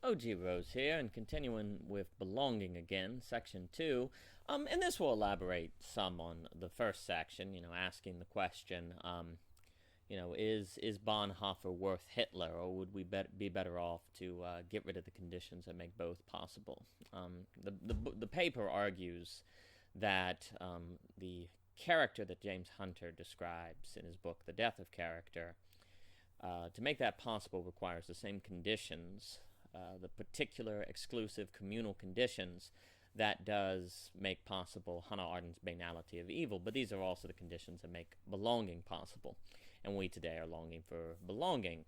OG Rose here, and continuing with belonging again, section 2. And this will elaborate some on the first section, asking the question, is Bonhoeffer worth Hitler, or would we be better off to get rid of the conditions that make both possible? The paper argues that the character that James Hunter describes in his book, The Death of Character, to make that possible requires the same conditions, the particular exclusive communal conditions that does make possible Hannah Arendt's banality of evil, but these are also the conditions that make belonging possible, and we today are longing for belonging.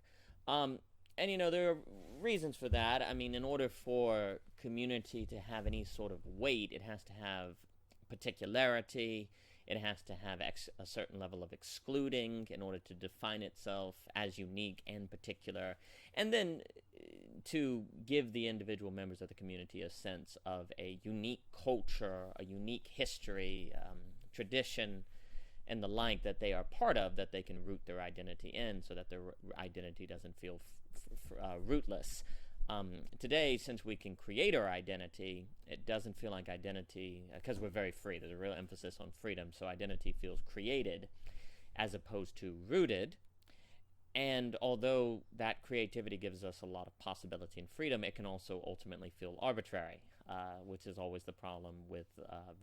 There are reasons for that. I mean, in order for community to have any sort of weight, it has to have particularity. It has to have a certain level of excluding in order to define itself as unique and particular, and then to give the individual members of the community a sense of a unique culture, a unique history, tradition, and the like that they are part of, that they can root their identity in, so that their identity doesn't feel rootless. Today, since we can create our identity, it doesn't feel like identity, because we're very free. There's a real emphasis on freedom, so identity feels created as opposed to rooted. And although that creativity gives us a lot of possibility and freedom, it can also ultimately feel arbitrary, which is always the problem with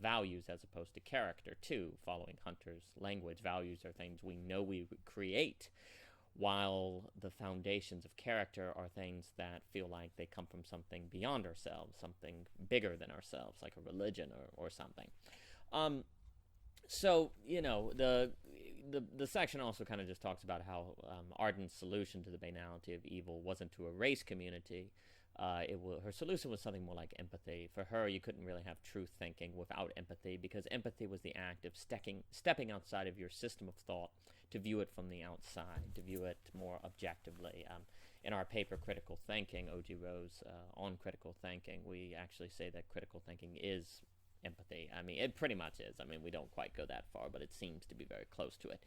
values as opposed to character, too. Following Hunter's language, values are things we know we create, while the foundations of character are things that feel like they come from something beyond ourselves, something bigger than ourselves, like a religion or something. The section also kind of just talks about how Arendt's solution to the banality of evil wasn't to erase community. Her solution was something more like empathy. For her, you couldn't really have true thinking without empathy, because empathy was the act of stepping outside of your system of thought to view it from the outside, to view it more objectively. In our paper, Critical Thinking, O.G. Rose, on critical thinking, we actually say that critical thinking is empathy. I mean, it pretty much is. I mean, we don't quite go that far, but it seems to be very close to it.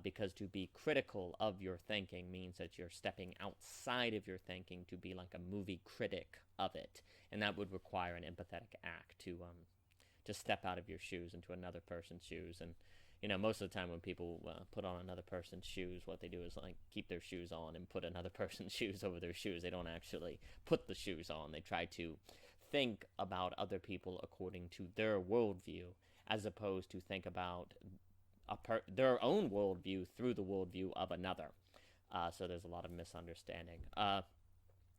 Because to be critical of your thinking means that you're stepping outside of your thinking to be like a movie critic of it, and that would require an empathetic act to step out of your shoes into another person's shoes. And most of the time when people put on another person's shoes, what they do is like keep their shoes on and put another person's shoes over their shoes. They don't actually put the shoes on. They try to think about other people according to their worldview, as opposed to think about their own worldview through the worldview of another. So there's a lot of misunderstanding.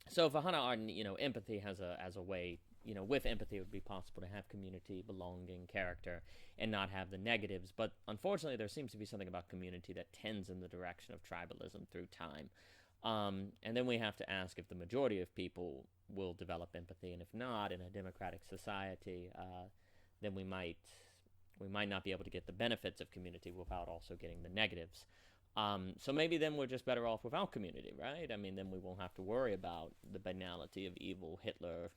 So for Hannah Arendt, empathy has a way. With empathy, it would be possible to have community, belonging, character, and not have the negatives. But unfortunately, there seems to be something about community that tends in the direction of tribalism through time. And then we have to ask if the majority of people will develop empathy, and if not, in a democratic society, then we might not be able to get the benefits of community without also getting the negatives. So maybe then we're just better off without community, right? I mean, then we won't have to worry about the banality of evil, Hitler.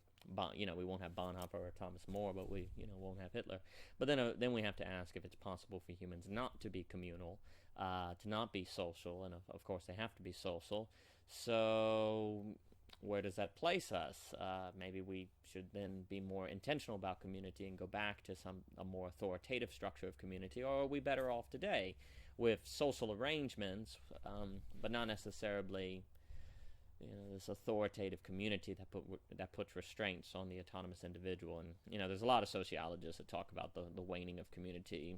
We won't have Bonhoeffer or Thomas More, but we won't have Hitler. But then we have to ask if it's possible for humans not to be communal, to not be social, and of course they have to be social. So where does that place us? Maybe we should then be more intentional about community and go back to a more authoritative structure of community, or are we better off today with social arrangements, but not necessarily this authoritative community that puts restraints on the autonomous individual? And there's a lot of sociologists that talk about the waning of community.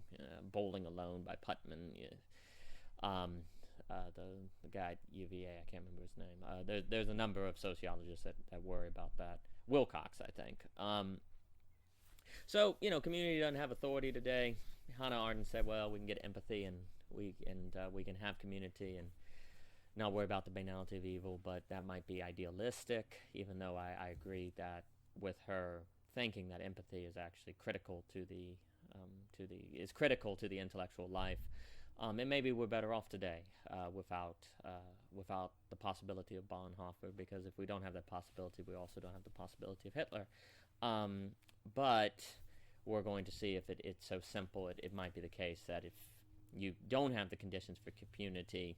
Bowling Alone by Putnam. The guy at UVA, I can't remember his name. There's a number of sociologists that worry about that. Wilcox, I think. So community doesn't have authority today. Hannah Arendt said, well, we can get empathy, and we can have community and not worry about the banality of evil, but that might be idealistic, even though I agree that with her thinking that empathy is actually critical to the intellectual life. And maybe we're better off today without the possibility of Bonhoeffer, because if we don't have that possibility, we also don't have the possibility of Hitler. But we're going to see if it's so simple. It might be the case that if you don't have the conditions for community,